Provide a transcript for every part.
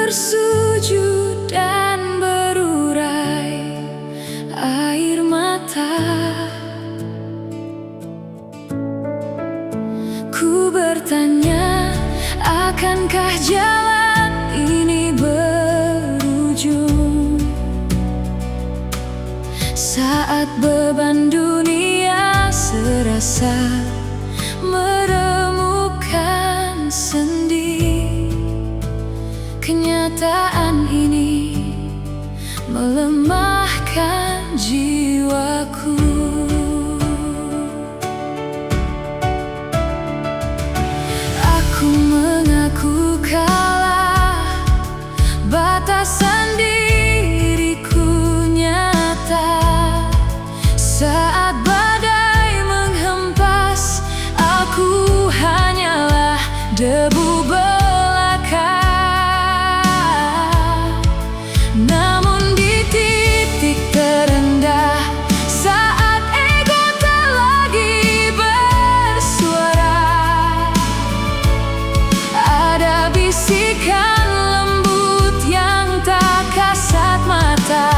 bersujud dan berurai air mata. Ku bertanya, akankah jalan ini berujung saat beban dunia serasa meremukkan sendi. Kenyataan ini melemahkan jiwaku. Aku mengaku kalah, batasan diriku nyata. Saat badai menghempas, aku hanyalah debu belaka. Namun di titik terendah, saat ego tak lagi bersuara, ada bisikan lembut yang tak kasat mata,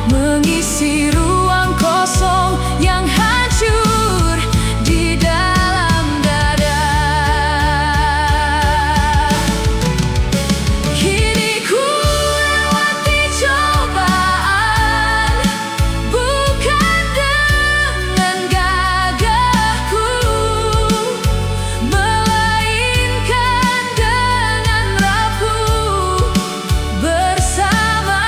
mengisi ruang kosong yang hancur di dalam dada. Kini ku lewati cobaan, bukan dengan gagahku, melainkan dengan rapuh bersama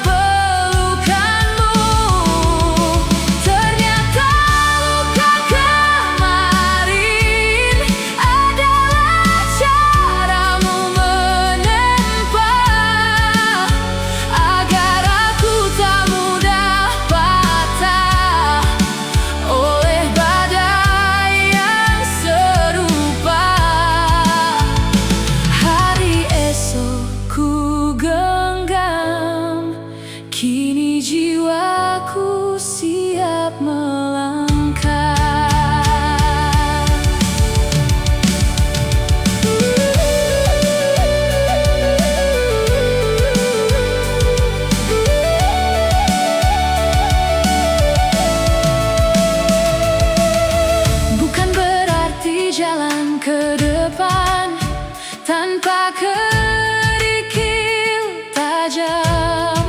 pelukanmu. Ternyata luka kemarin adalah caramu menempa, agar aku tak mudah patah oleh badai yang serupa. Hari esok ku genggam, kini jiwaku siap melangkah. Bukan berarti jalan ke depan tanpa kerikil tajam.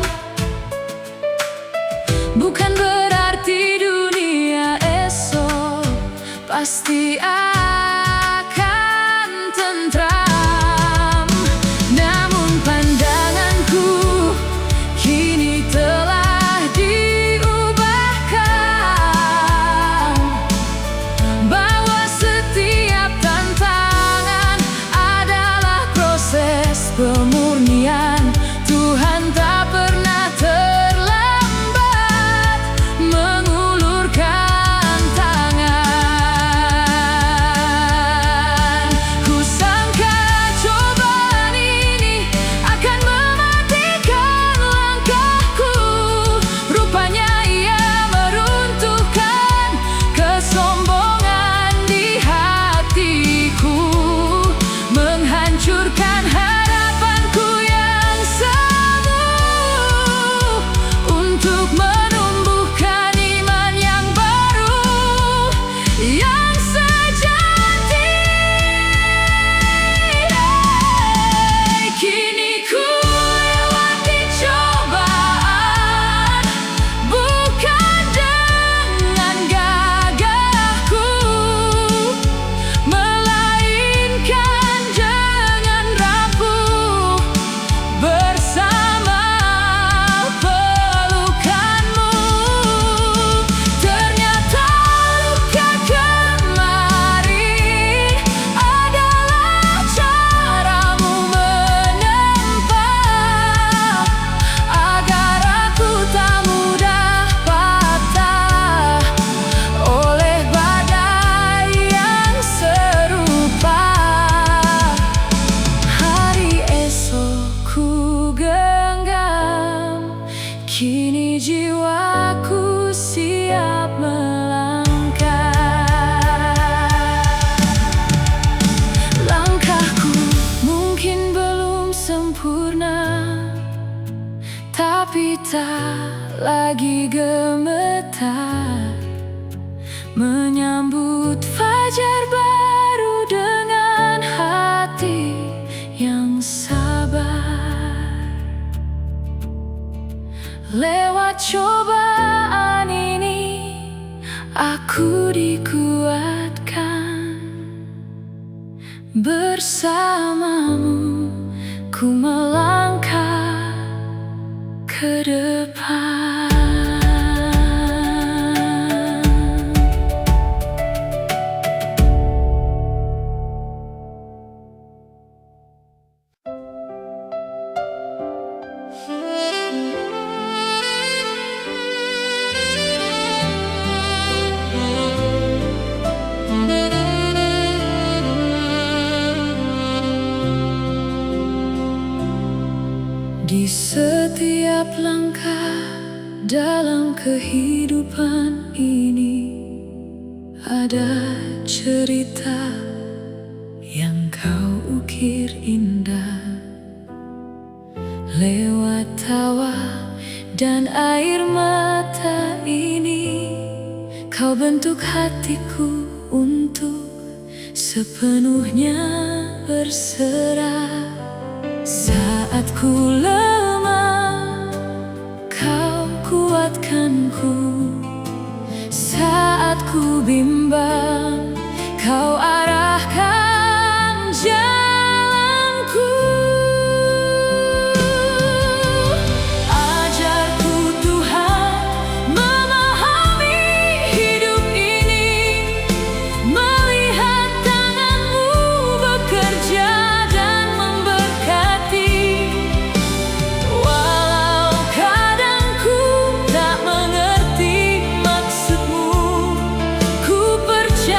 Bukan berarti dunia esok pasti akan tentram. Namun pandanganku kini telah diubahkan, bahwa setiap tantangan adalah proses pemurnian. Tuhan tak pernah terlambat mengulurkan tangan. ku dikuatkan. Bersamamu ku melangkah ke depan. Di setiap langkah dalam kehidupan ini ada cerita yang kau ukir indah. Lewat tawa dan air mata ini kau bentuk hatiku untuk sepenuhnya berserah. Saat ku lemah, kau kuatkanku. Saat ku bimbang, kau arahkan jalanku. Ajarku Tuhan memahami hidup ini, melihat tangan-Mu bekerja dan memberkati. Walau kadang ku tak mengerti maksud-Mu, ku percaya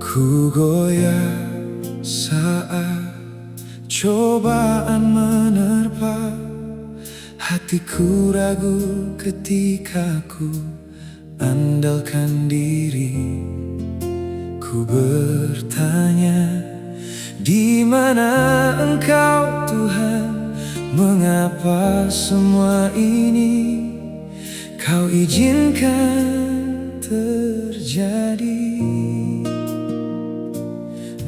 Ku goyah saat cobaan menerpa, hatiku ragu ketika ku andalkan diri. Ku bertanya, di mana Engkau Tuhan? Mengapa semua ini Kau izinkan terjadi?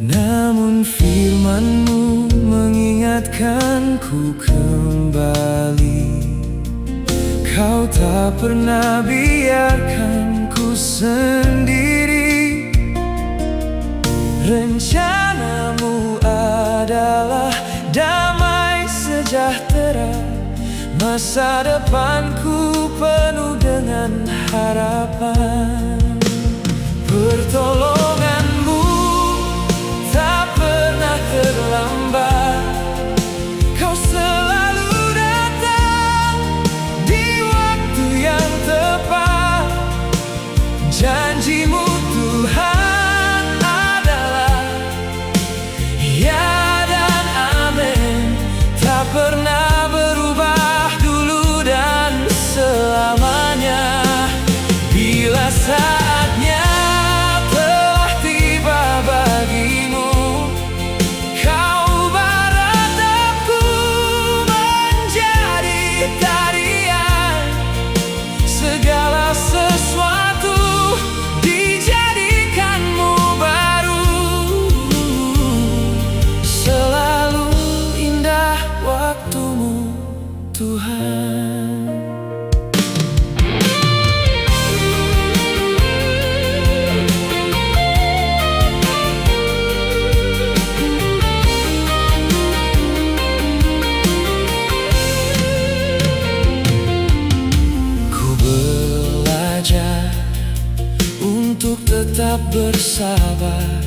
Namun firman-Mu mengingatkanku kembali. Kau tak pernah biarkan ku sendiri. Rencana-Mu adalah damai sejahtera. Masa depanku penuh dengan harapan. Pertolongan-Mu tak pernah terlambat. Kau selalu datang di waktu yang tepat. Janji-Mu Tuhan adalah ya dan amin. Tak pernah berubah dulu dan selamanya. Bila saatnya telah tiba bagimu, Kau ubah ratapku menjadi tarian. Segala sesuatu dijadikan-Mu baru. Selalu indah waktu-Mu Tuhan. Ku belajar untuk tetap bersabar,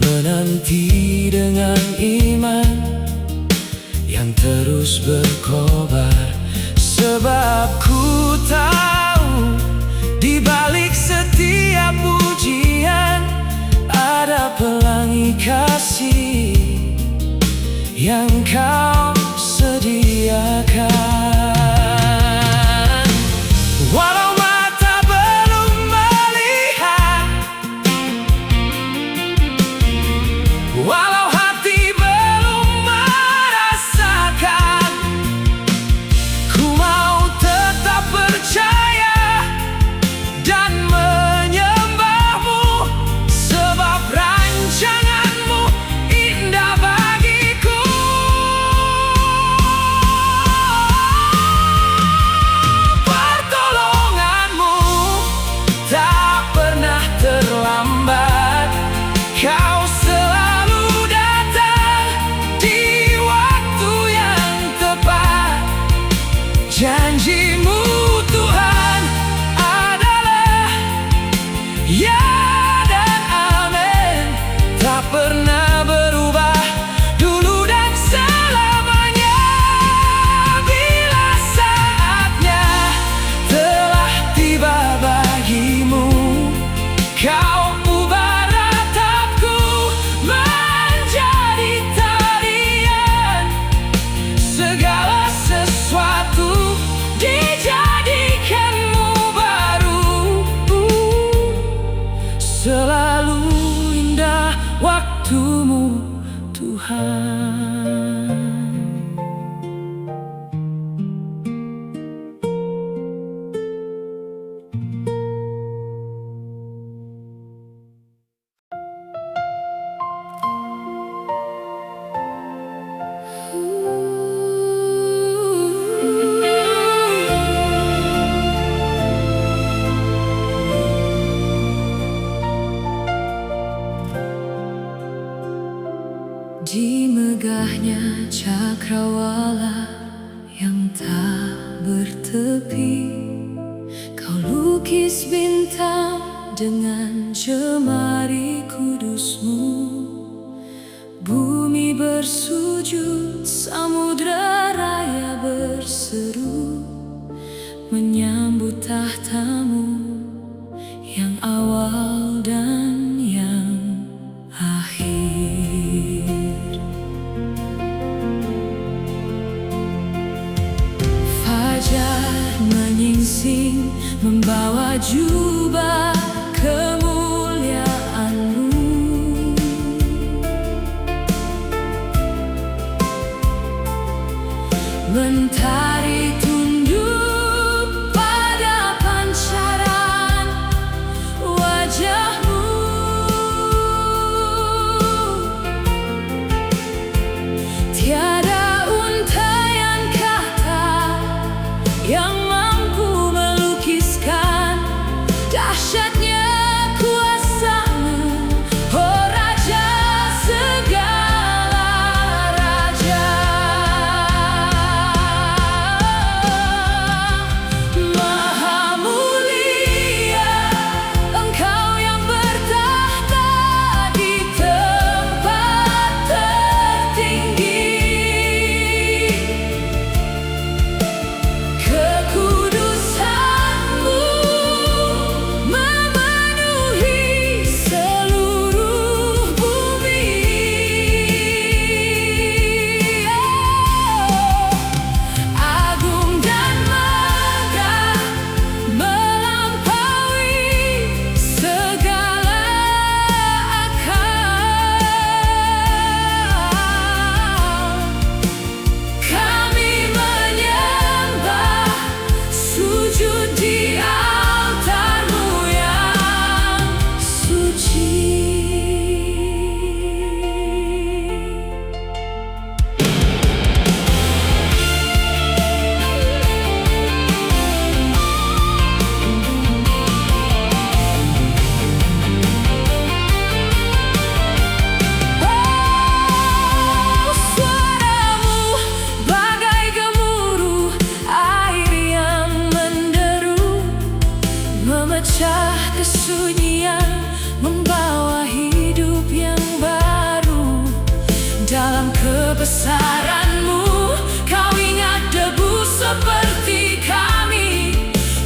menanti dengan iman yang terus berkobar. Sebab ku tahu di balik setiap ujian ada pelangi kasih yang Kau sediakan. Walau mata belum melihat, walau hati belum merasakan, ku mau tetap percaya dan menyembah-Mu. Sebab rancangan-Mu indah bagiku. Pertolongan-Mu tak pernah terlambat. Kau selalu datang di waktu yang tepat. Janji-Mu Tuhan adalah ya dan amin. Tak pernah berubah dulu dan selamanya. Bila saatnya telah tiba bagimu, Kau ubah ratapku menjadi tarian. Segala sesuatu dijadikan-Mu baru. Selalu indah waktu-Mu Tuhan. Di megahnya cakrawala yang tak bertepi, Kau lukis bintang dengan jemari kudus-Mu. Bumi bersujud, samudra raya berseru, menyambut tahta-Mu yang awal dan yang membawa jubah kemuliaan-Mu. Mentari tunduk pada pancaran wajah-Mu. Tiada untaian kata yang mampu melukiskan dahsyatnya kuasa-Mu, oh Raja segala raja. Maha mulia Engkau yang bertahta di tempat tertinggi. Kekudusan-Mu memenuhi seluruh bumi. Agung dan megah melampaui segala akal. Kami menyembah, sujud di altar-Mu yang suci. Oh, suara-Mu bagai gemuruh air yang menderu, memecah kesunyian, membawa hidup yang baru. Dalam kebesaran-Mu, Kau ingat debu seperti kami,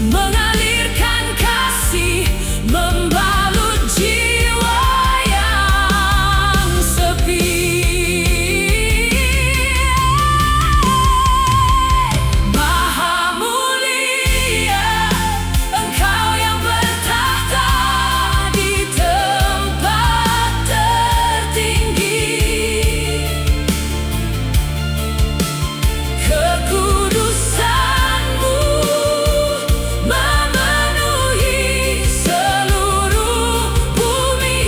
mengalirkan kasih, membalut jiwa yang sepi. Maha mulia Engkau yang bertahta di tempat tertinggi. Kekudusan-Mu memenuhi seluruh bumi.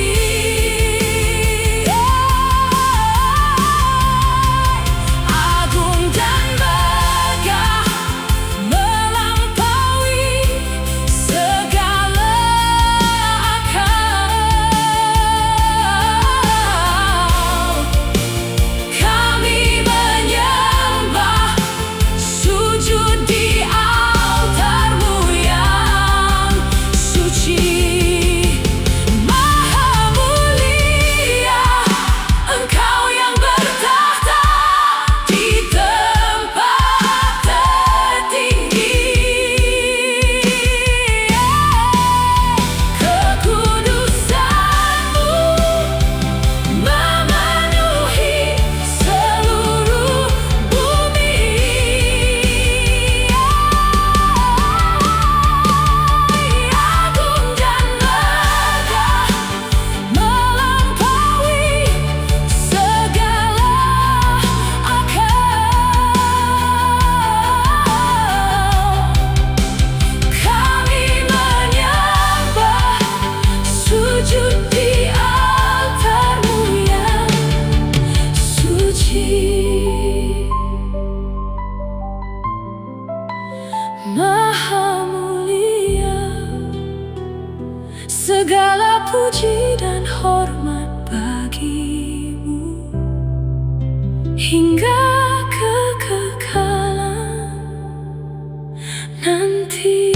Agung dan megah melampaui segala akal. Kami menyembah, sujud di altar-Mu yang suci. Maha mulia Engkau yang bertahta di tempat tertinggi. Kekudusan-Mu memenuhi seluruh bumi. Agung dan megah melampaui segala akal. Kami menyembah, sujud di altar-Mu yang suci. Maha mulia, segala puji dan hormat bagi-Mu hingga kekekalan nanti.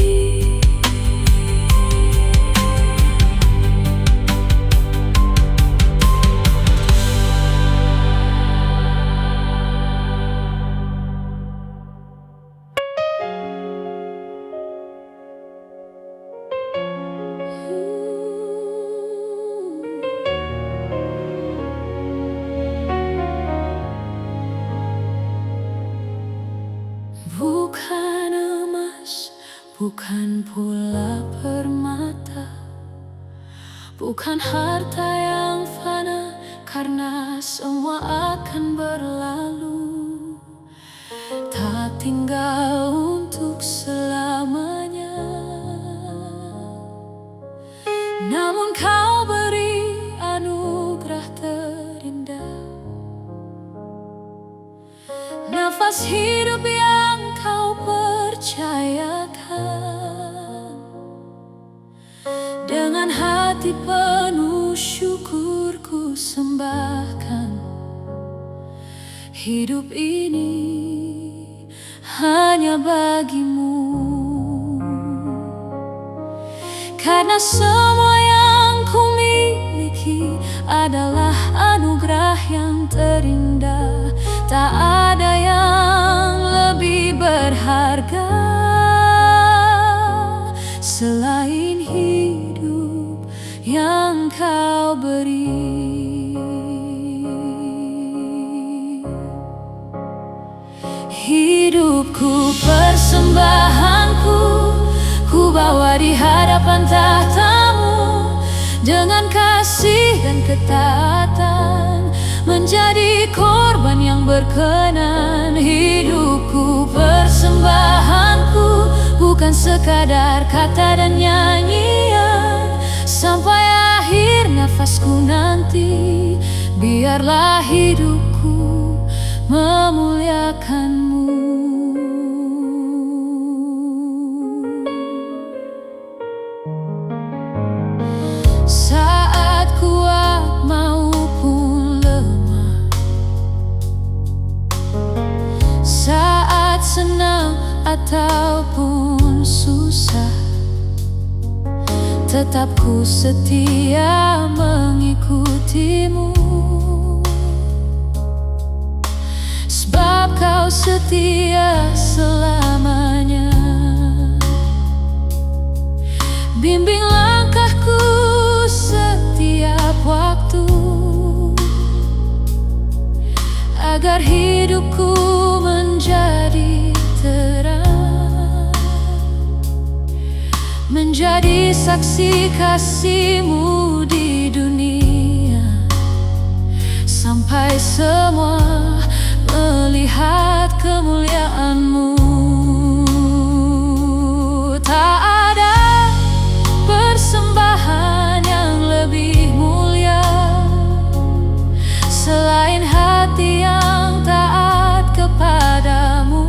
bukan pula permata, bukan harta yang fana, karena semua akan berlalu, tak tinggal untuk selamanya. Namun kau beri anugerah terindah, nafas hidup yang kau percayakan. Dengan hati penuh syukur ku sembahkan hidup ini hanya bagimu. Karena semua yang ku miliki adalah anugerah yang terindah, tak ada yang lebih berharga selain hidup yang kau beri. Hidupku persembahanku, ku bawa di hadapan tahtamu, dengan kasih dan ketaatan, menjadi korban yang berkenan. Hidupku persembahanku, bukan sekadar kata dan nyanyian. Sampai akhir nafasku nanti, biarlah hidupku memuliakanmu. Saat kuat maupun lemah, saat senang ataupun susah, tetap ku setia mengikutimu. Sebab kau setia selamanya. Bimbing langkahku setiap waktu, agar hidupku menjadi terang, menjadi saksi kasih-Mu di dunia, sampai semua melihat kemuliaan-Mu. Tak ada persembahan yang lebih mulia selain hati yang taat kepadamu.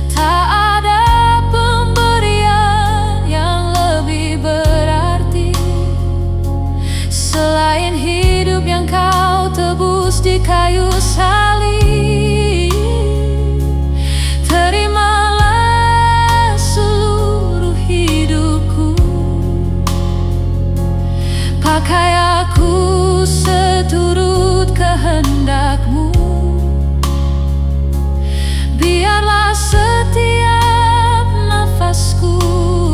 Tak ada pemberian yang lebih berarti selain hidup yang kau tebus di kayu salib. Terimalah seluruh hidupku, pakai aku seturut kehendak-Mu. Biarlah setiap nafasku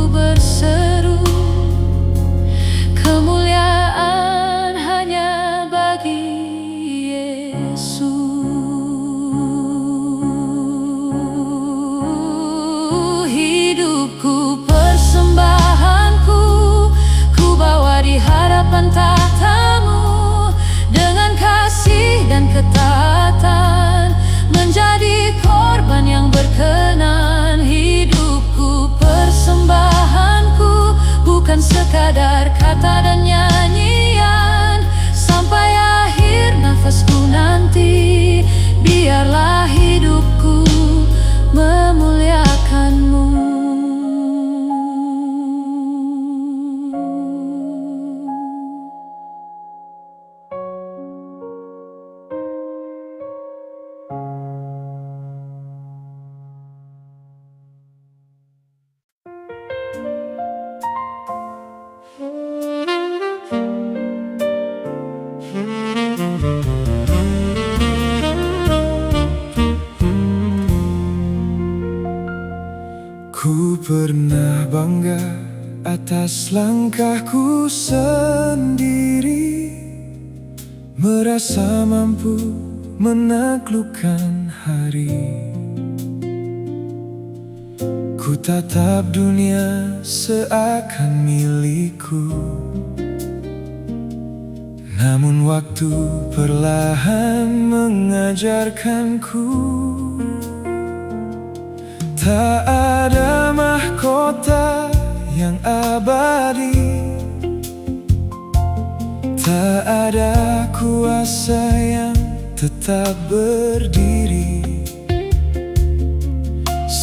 berseru, kemuliaan hanya bagi Yesus. Hidupku persembahanku, ku bawa di hadapan tahta-Mu, dengan kasih dan ketaatan, menjadi korban yang berkenan. Hidupku persembahanku, bukan sekadar kata dan nyanyian. Sampai akhir nafasku nanti, biarlah hidupku memuliakan-Mu. Ku pernah bangga atas langkahku sendiri, merasa mampu menaklukkan hari. Ku tatap dunia seakan milikku, namun waktu perlahan mengajarkanku, tak ada mahkota yang abadi, tak ada kuasa yang tetap berdiri.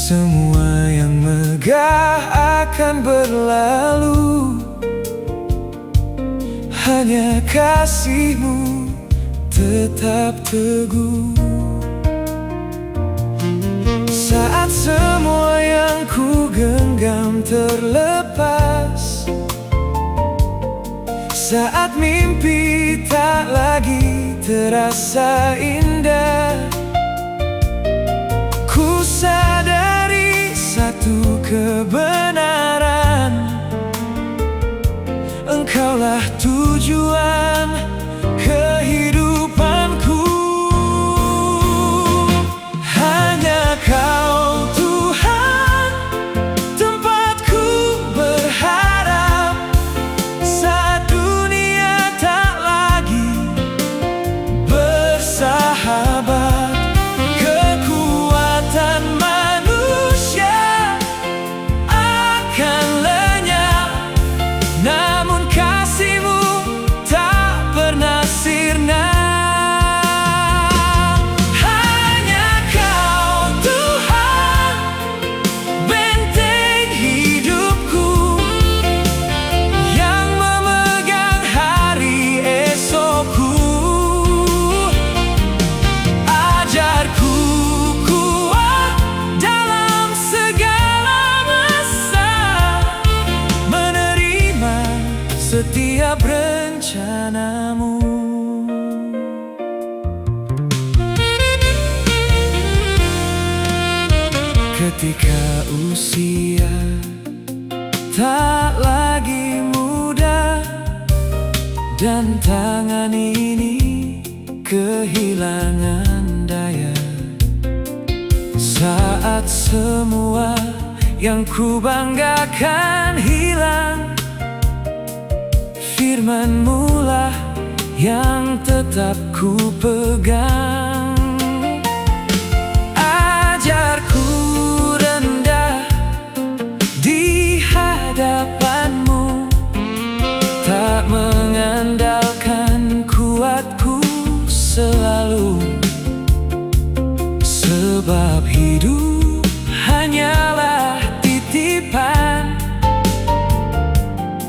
Semua yang megah akan berlalu, hanya kasih-Mu tetap teguh. Saat semua yang ku genggam terlepas, saat mimpi tak lagi terasa indah, ku sadari satu kebenaran: Engkaulah tujuan kehidupanku. Hanya Kau Tuhan, tempatku berharap saat dunia tak lagi bersahabat. Kekuatan manusia akan lenyap, namun kasih-Mu tak pernah sirna. Hanya Kau Tuhan, benteng hidupku, yang memegang hari esokku. Ajarku kuat dalam segala masa, menerima setiap rencana-Mu. Ketika usia tak lagi muda dan tangan ini kehilangan daya, saat semua yang ku banggakan hilang, firman-Mu lah yang tetap ku pegang. Ajarku rendah di hadapan-Mu, tak mengandalkan kuatku selalu, sebab hidup hanyalah titipan,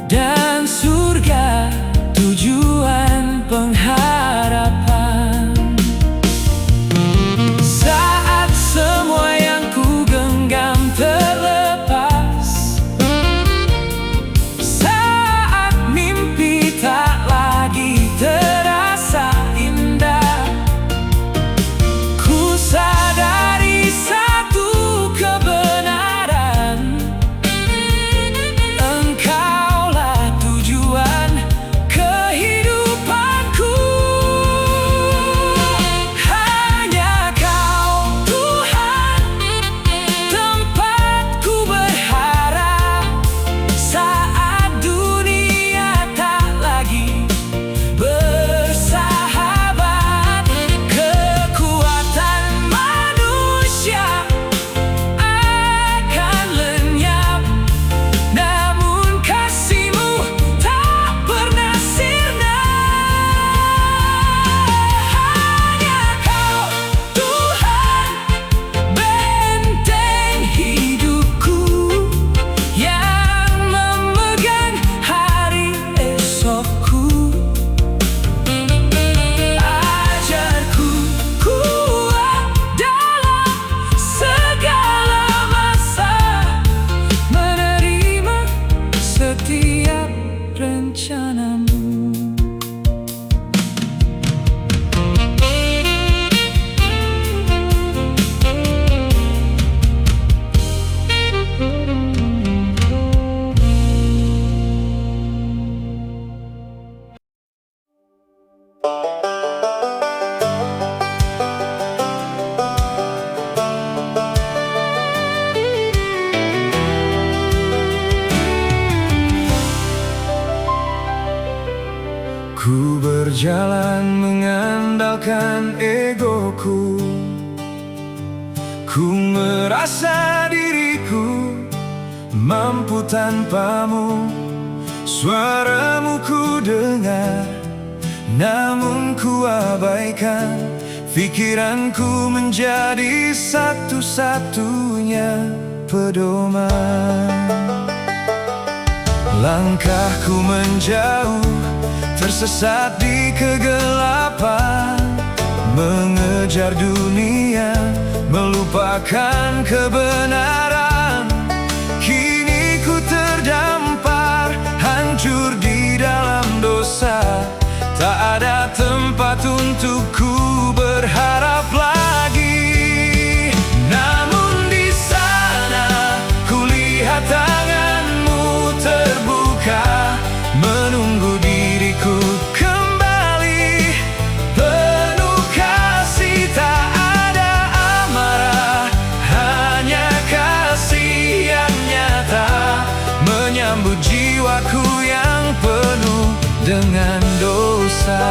dan surga tujuan pengharapan. berjalan mengandalkan egoku. Ku merasa diriku mampu tanpamu. Suaramu ku dengar, namun ku abaikan. Pikiranku menjadi satu-satunya pedoman. Langkahku menjauh, tersesat di kegelapan, mengejar dunia, melupakan kebenaran. Kini ku terdampar, hancur di dalam dosa. Tak ada tempat untukku berharap lagi. Namun di sana kulihat tanganmu terbuka, menunggu diriku kembali. Penuh kasih, tak ada amarah, hanya kasih yang nyata, menyambut jiwaku yang penuh dengan dosa.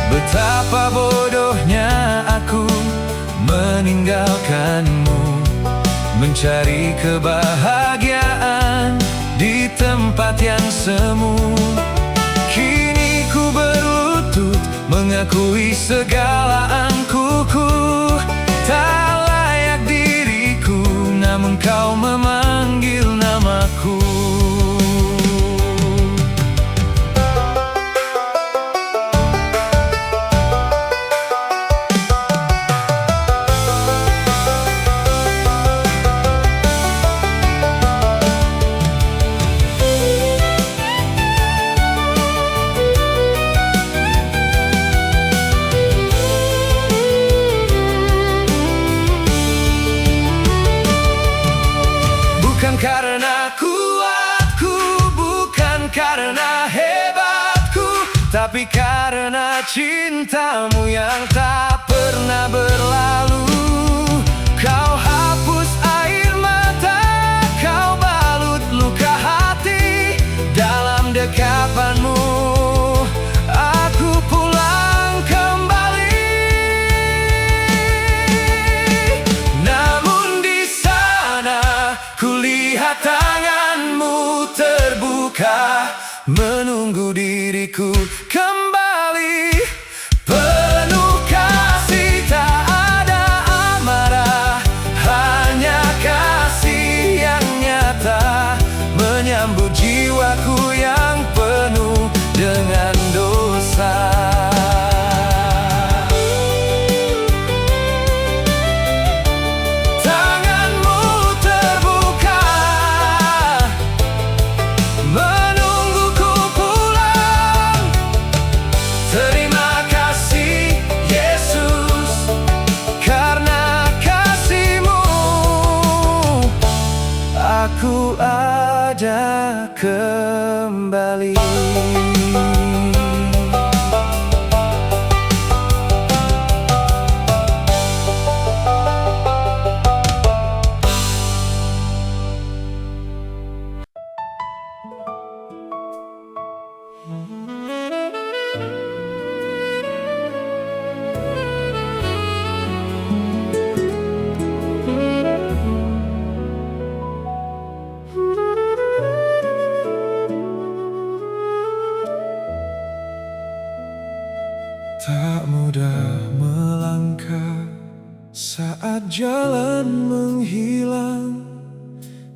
Betapa bodohnya aku meninggalkanmu, mencari kebahagiaan di tempat yang semu. Kini ku berlutut, mengakui segala angkuhku. Tak layak diriku, namun kau memanggil namaku. Bukan karena kuatku, bukan karena hebatku, tapi karena cintamu yang tak pernah berlalu. Kau hapus air mata, kau balut luka hati. Dalam dekapanmu aku pulang kembali. Namun di sana kulihat tanganmu terbuka, menunggu diriku kembali. Penuh kasih, tak ada amarah, hanya kasih yang nyata, menyambut jiwaku yang penuh dengan dosa. Tanganmu terbuka, menungguku pulang. Terima kasih Yesus, karena kasih-Mu aku ada kembali. Tak mudah melangkah saat jalan menghilang,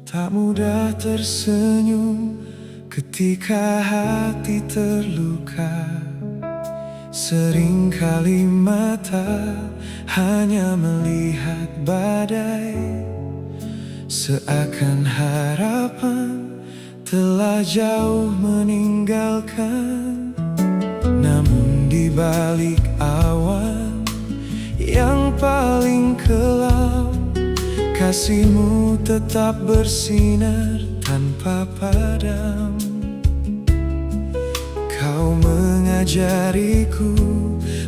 tak mudah tersenyum ketika hati terluka. Seringkali mata hanya melihat badai, seakan harapan telah jauh meninggalkan. Namun di balik awan yang paling kelam, kasih-Mu tetap bersinar tanpa padam. Kau mengajariku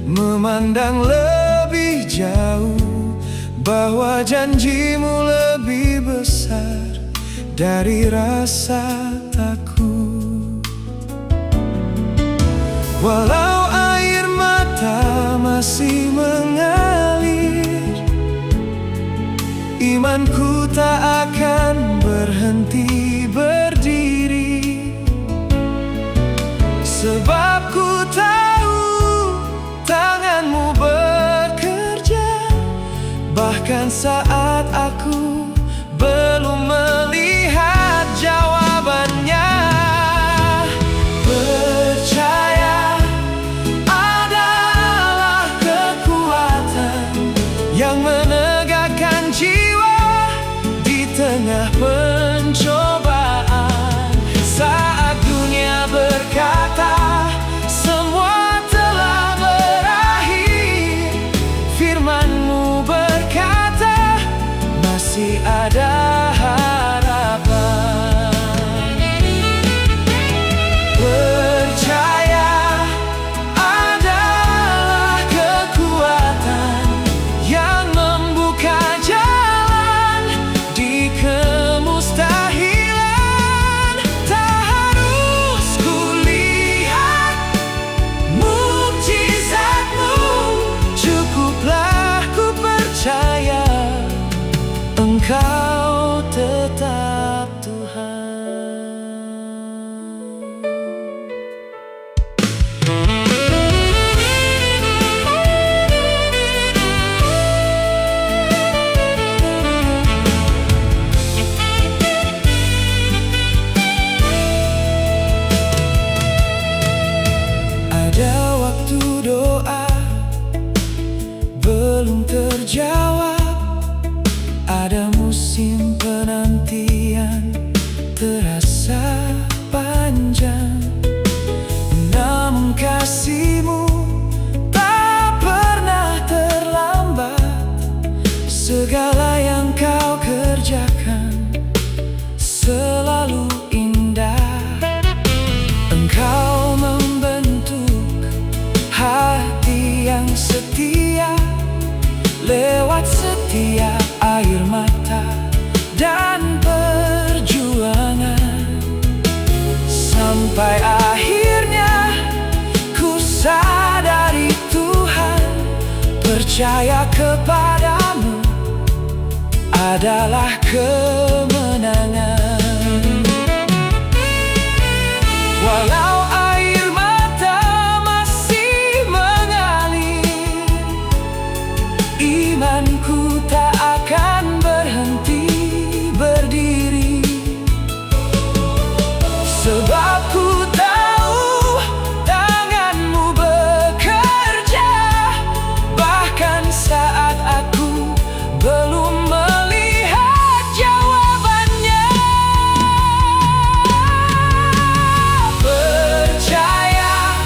memandang lebih jauh, bahwa janji-Mu lebih besar dari rasa takut. Walau air mata masih mengalir, imanku tak akan berhenti berdiri. Sebab ku tahu tanganmu bekerja, bahkan saat aku belum melihat jawabannya. Percaya adalah kekuatan yang menegakkan jiwa di tengah pencobaan. Saat dunia berkata semua telah berakhir, firman-Mu berkata masih ada harapan. Percaya adalah kekuatan yang membuka jalan di kemustahilan. Tak harus kulihat mukjizat-Mu, cukuplah ku percaya Engkau tetap Tuhan. Ada waktu doa belum terjawab, ada musim penantian terasa panjang, namun kasih-Mu tak pernah terlambat. Segala yang Kau kerjakan selalu indah. Engkau membentuk hati yang setia lewat setiap air mata dan perjuangan. Sampai akhirnya ku sadari Tuhan, percaya kepadamu adalah kemenangan. Walau air mata masih mengalir, imanku tak akan berhenti berdiri. Sebab ku tahu tangan-Mu bekerja, bahkan saat aku belum melihat jawabannya. Percaya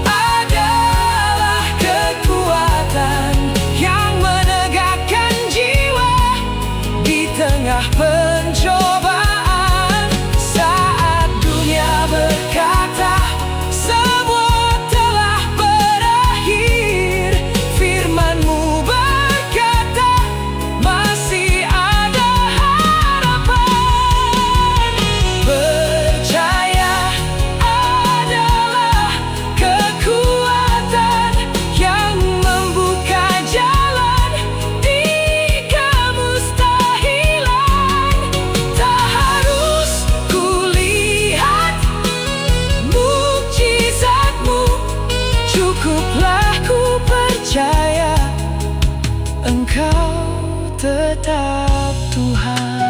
adalah kekuatan yang menegakkan jiwa di tengah pencobaan. Saat dunia berkata semua telah berakhir, firman-Mu berkata masih ada harapan. Percaya adalah kekuatan yang membuka jalan di kemustahilan. Tak harus kulihat mukjizat-Mu, cukuplah ku percaya Engkau tetap Tuhan.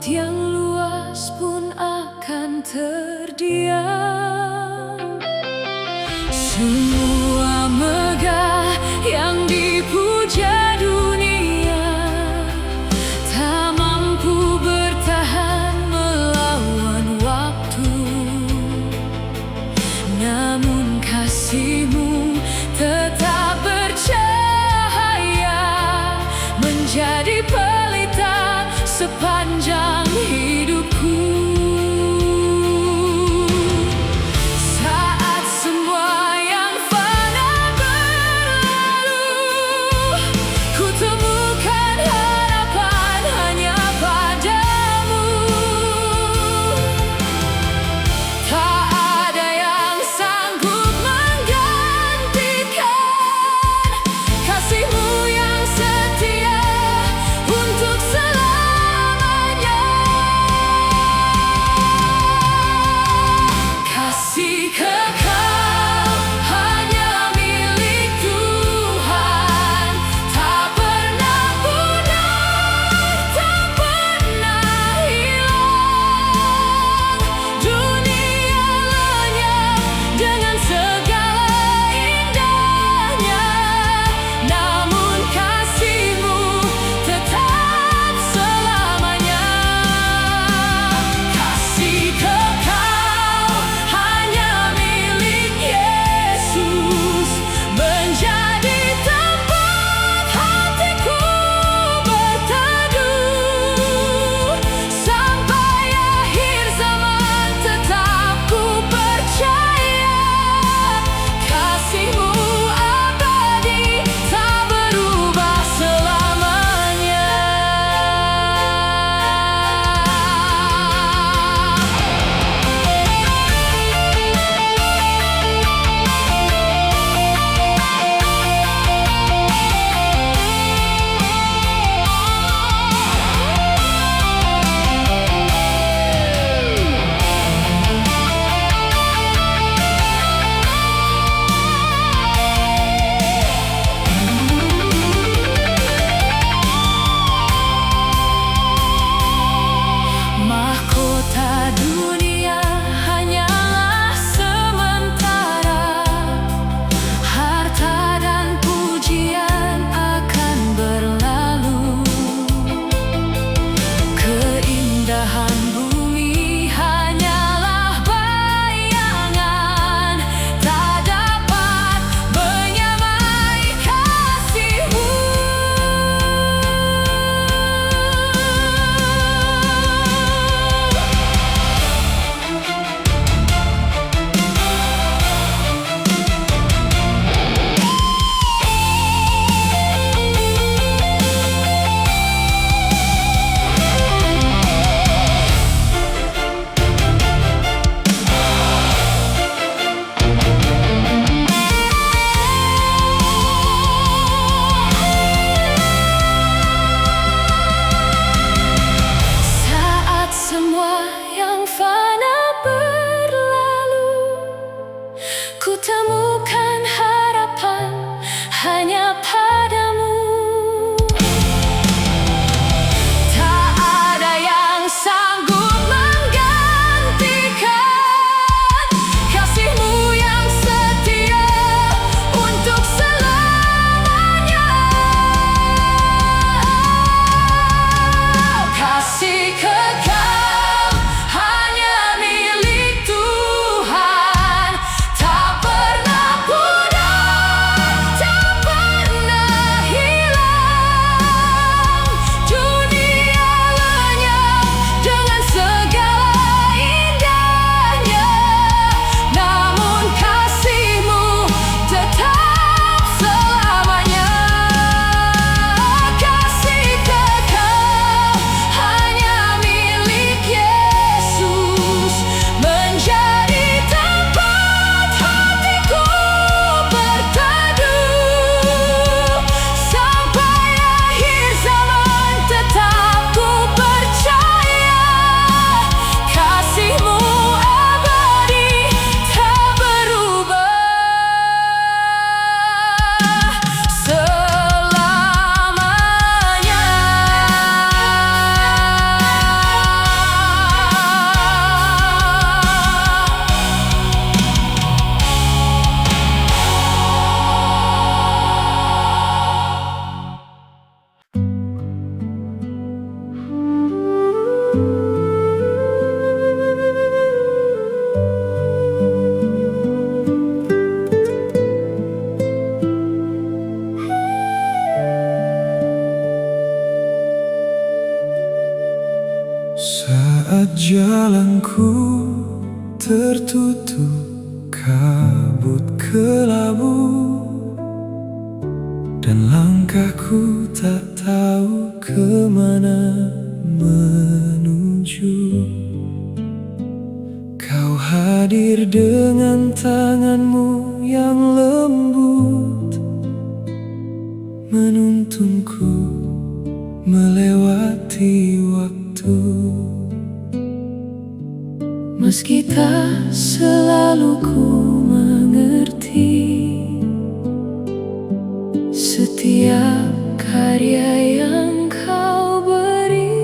yang luas pun akan terdiam. Semua megah yang dipuja dunia tak mampu bertahan melawan waktu. Namun kasih-Mu tetap bercahaya, menjadi pelita sepanjang hidupku. Saat semua yang fana Saat jalanku tertutup kabut kelabu dan langkahku tak tahu kemana menuju, Kau hadir dengan tanganmu yang lembut, menuntunku melewati waktu. Meski tak selalu ku mengerti setiap karya yang kau beri,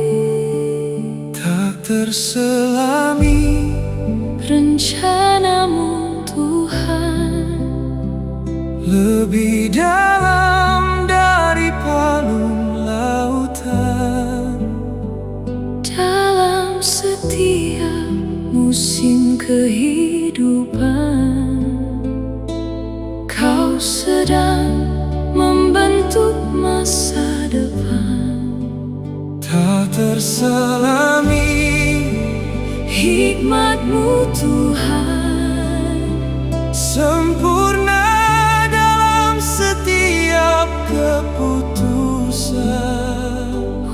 Tak terselami rencanamu Tuhan, lebih dalam dari palung lautan. dalam setiap musim kehidupan, Kau sedang membentuk masa depan. Tak terselami Hikmat-Mu Tuhan, sempurna dalam setiap keputusan.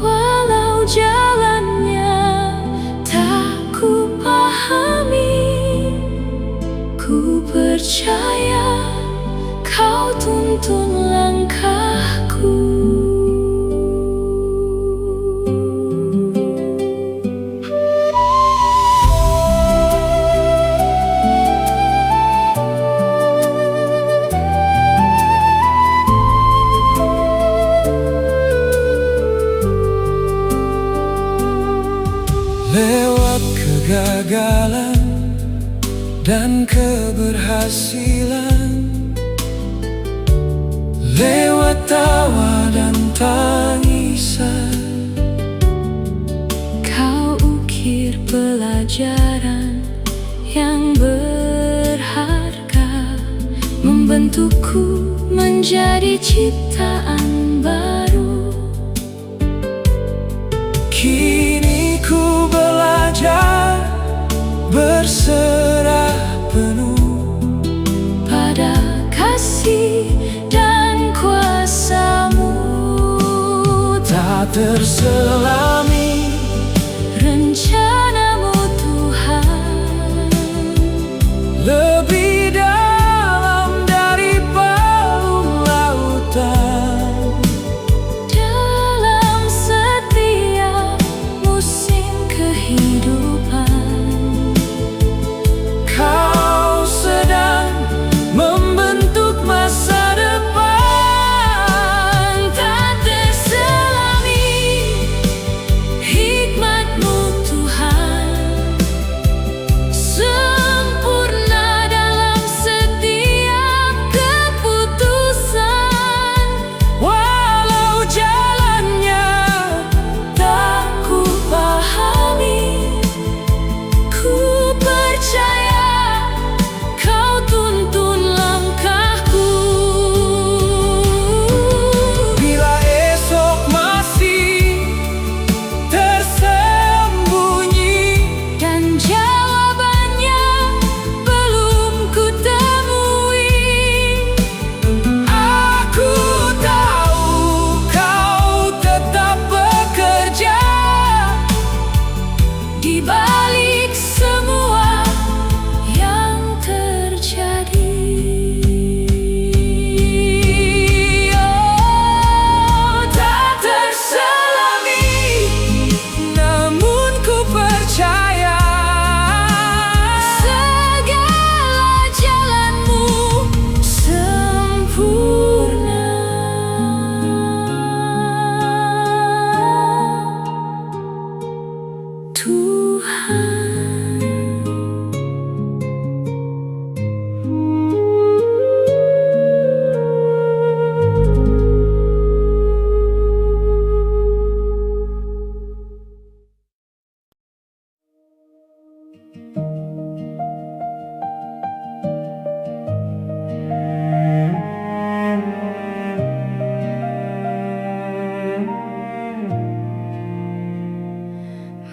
walau jalannya tak ku pahami, ku percaya Kau tuntun langkahku. Lewat kegagalan dan keberhasilan, lewat tawa dan tangisan, Kau ukir pelajaran yang berharga, membentukku menjadi ciptaan baru. kini ku belajar berserah penuh Pada kasih dan kuasa-Mu, tak terselami rencana-Mu Tuhan, lebih dalam dari palung lautan. dalam setiap musim kehidupan, Kau sedang membentuk masa depan. tak terselami hikmat-Mu Tuhan, sempurna dalam setiap keputusan. Walau jalannya Tak ku pahami, ku percaya Kau tuntun langkahku. bila esok masih tersembunyi, Dan jawabannya belum ku temui, aku tahu Kau tetap bekerja di balik semua yang terjadi. Oh, tak terselami, namun ku percaya Segala jalan-Mu sempurna. Tuhan,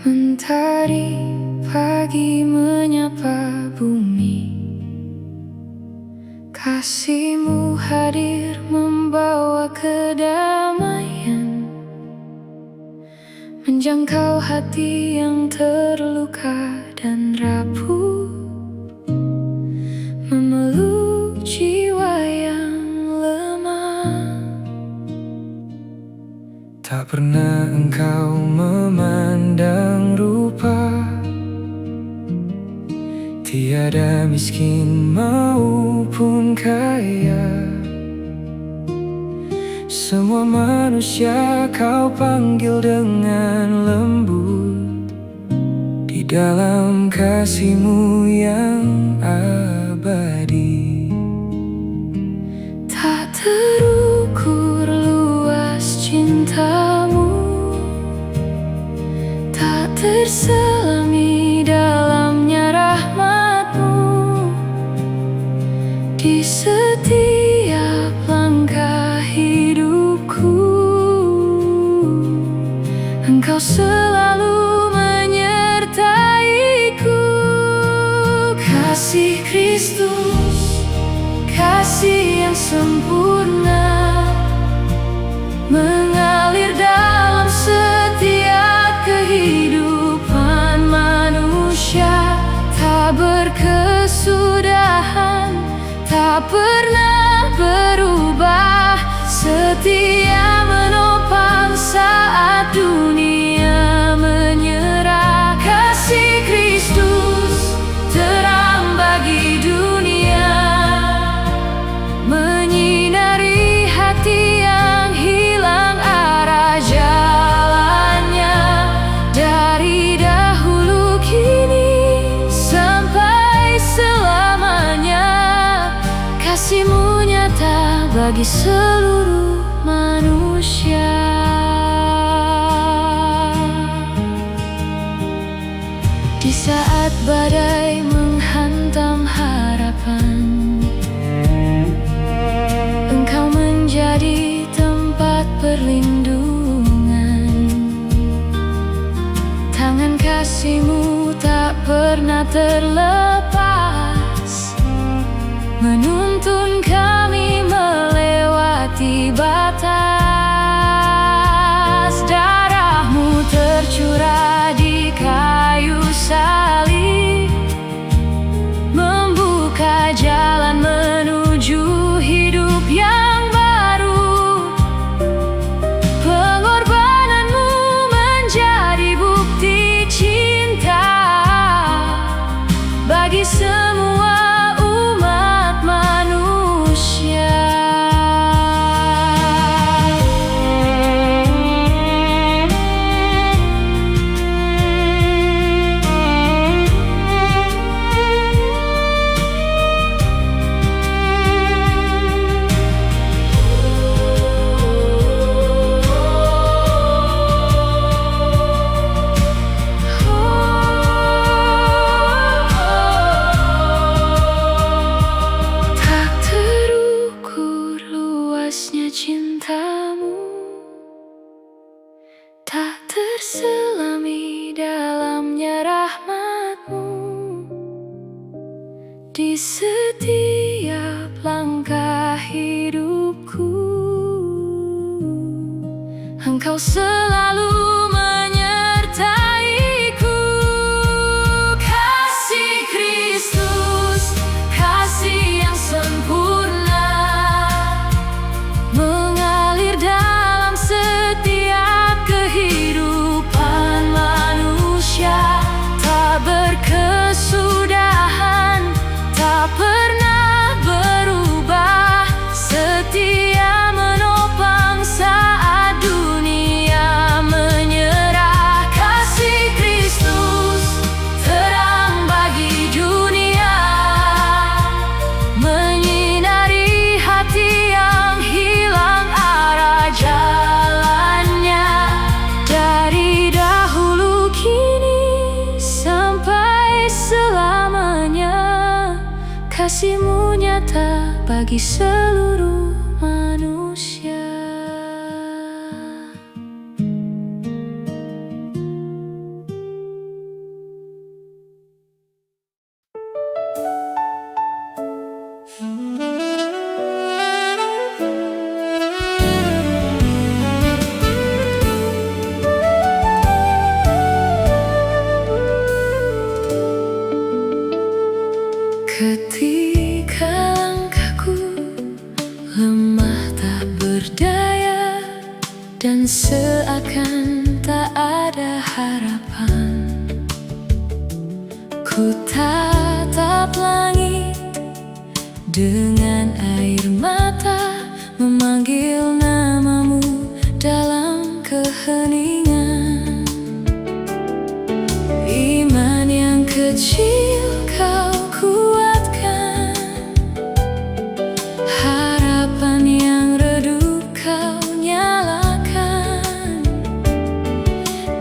Mentari pagi menyapa bumi, kasih-Mu hadir membawa kedamaian, menjangkau hati yang terluka dan rapuh, memeluk jiwa yang lemah. Tak pernah Engkau memandang rupa, tiada miskin maupun kaya. Semua manusia Kau panggil dengan lembut, di dalam kasih-Mu yang abadi. Tak terukur luas cinta-Mu, tak terselami dalamnya rahmat-Mu. Di setiap langkah hidupku, Engkau selalu menyertaiku. Kasih Kristus, kasih yang sempurna, mengalir dalam setiap kehidupan manusia. Tak berkesudahan, tak pernah berubah, setia menopang saat dunia menyerah. Kasih Kristus, terang bagi dunia, menyinari hati yang hilang arah jalannya. Dari dahulu kini sampai selamanya, kasih-Mu nyata bagi seluruh manusia. Di saat badai menghantam harapan, Engkau menjadi tempat perlindungan. Tangan kasih-Mu tak pernah terlepas, menuntun kami melewati batas. Darah-Mu tercurah di kayu salib, membuka jalan menuju hidup yang baru. Pengorbanan-Mu menjadi bukti cinta bagi semua umat manusia. Cinta-Mu tak terselami dalamnya rahmat-Mu. Di setiap langkah hidupku, Engkau selalu menyertaiku. Kasih Kristus, kasih yang sempurna, mengalir dalam setiap kehidupan manusia. Tak berkesudahan, tak pernah berubah, setia menopang saat dunia menyerah. Kasih Kristus, terang bagi dunia, menyinari hati yang hilang arah jalannya. Dari dahulu kini sampai selamanya, kasih-Mu nyata bagi seluruh manusia. harapan. Ku tatap langit dengan air mata, memanggil namamu dalam keheningan. Iman yang kecil kau kuatkan, harapan yang redup kau nyalakan.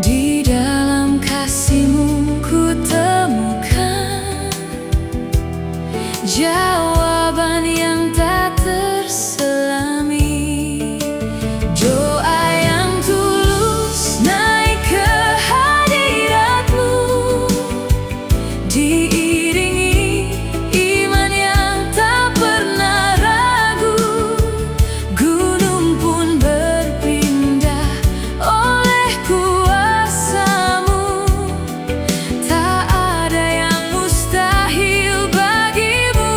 Di dalam kasih-Mu ku temukan jawaban yang tak terselami. Doa yang tulus naik ke hadirat-Mu, diiringi iman yang tak pernah ragu. Gunung pun berpindah oleh kuasa-Mu, tak ada yang mustahil bagimu.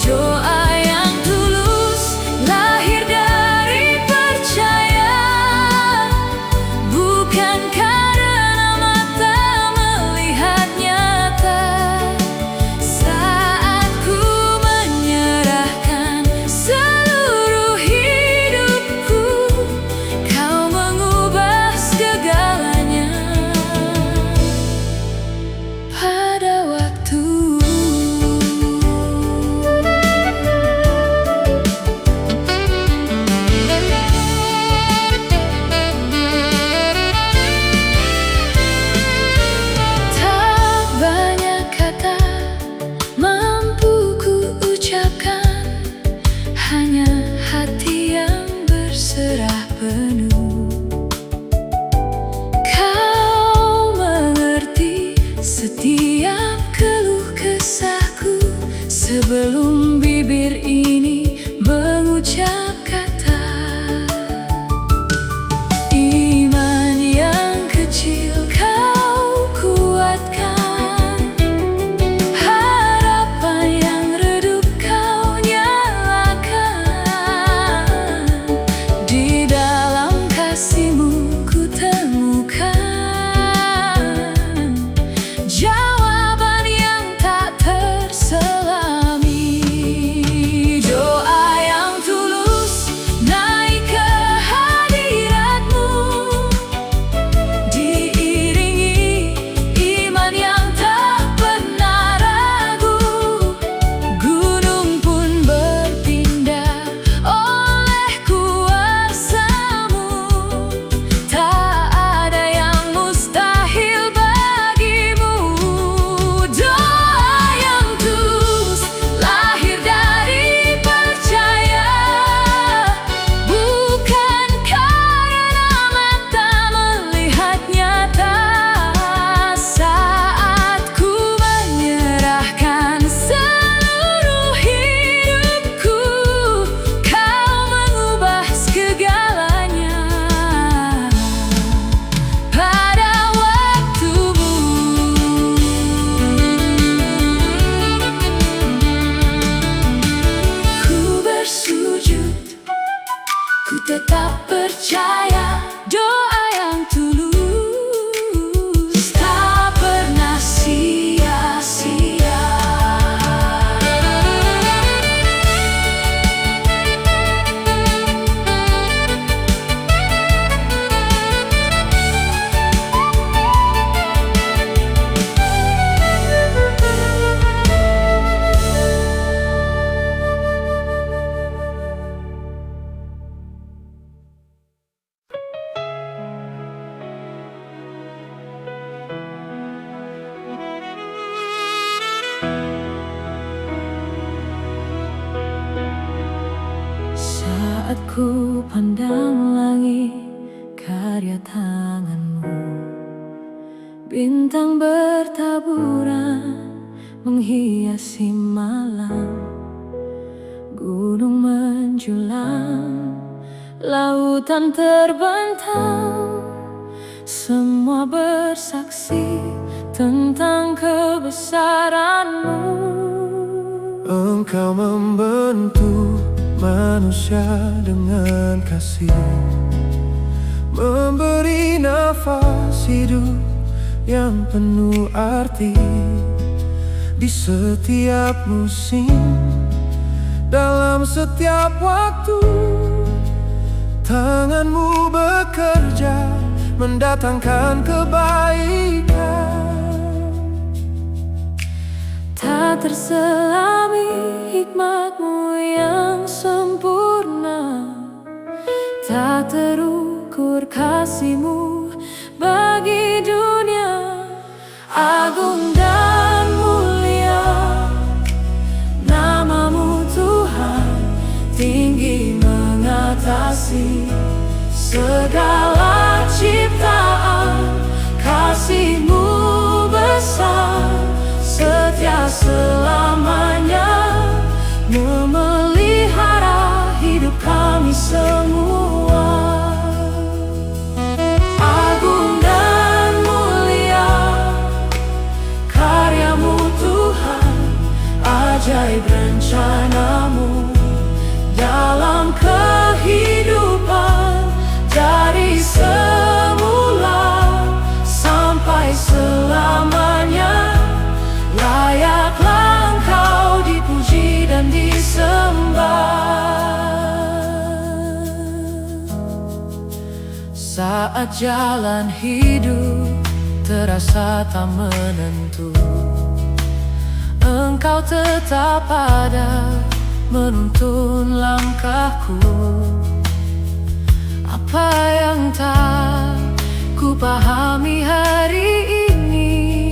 Doa yang tulus lahir dari percaya, bukan karena mata melihat nyata. Saat ku menyerahkan seluruh hidupku, Kau mengubah segalanya pada waktu. Tak banyak kata mampu ku ucapkan, hanya hati yang berserah penuh. Kau mengerti setiap keluh kesahku sebelum bibir ini mengucap kata. Iman yang kecil kau kuatkan, harapan yang redup kau nyalakan. Di dalam kasih-Mu ku temukan jawaban yang tak terselami. Doa yang tulus naik ke hadirat-Mu, diiringi iman yang tak pernah ragu. Gunung pun berpindah oleh kuasa-Mu, tak ada yang mustahil bagimu. Doa yang tulus lahir dari percaya, bukan karena mata melihat nyata. Saat ku menyerahkan seluruh hidupku, Kau mengubah segalanya pada waktu-Mu. Ku bersujud, ku tetap percaya. Doa yang tulus tak pernah sia-sia. Saat ku pandang langit, karya tangan-Mu, bintang bertaburan menghiasi malam. Gunung menjulang, lautan terbentang, semua bersaksi tentang kebesaran-Mu. Engkau membentuk manusia dengan kasih, memberi nafas hidup yang penuh arti di setiap musim, dalam setiap waktu. Tanganmu bekerja mendatangkan kebaikan. Tak terselami hikmat-Mu yang sempurna, tak terukur kasih-Mu bagi dunia. Agung dan mulia nama-Mu Tuhan, tinggi mengatasi segala ciptaan. Kasih-Mu besar, setia selamanya, memelihara hidup kami semua. Agung dan mulia karya-Mu Tuhan, ajaib rencana-Mu dalam kehidupan. Dari semula sampai selamanya, layaklah Engkau dipuji dan disembah. Saat jalan hidup terasa tak menentu, Engkau tetap ada menuntun langkahku. Apa yang tak ku pahami hari ini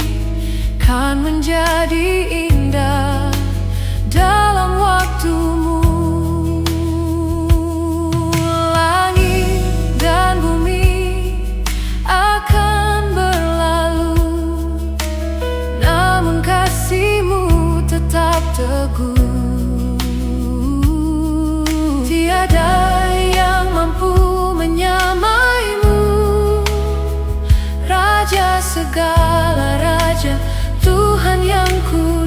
kan menjadi indah dalam waktu-Mu. Langit dan bumi akan berlalu, namun kasih-Mu tetap teguh. Tiada yang mampu menyamai-Mu, Raja segala raja, Tuhan yang kudus.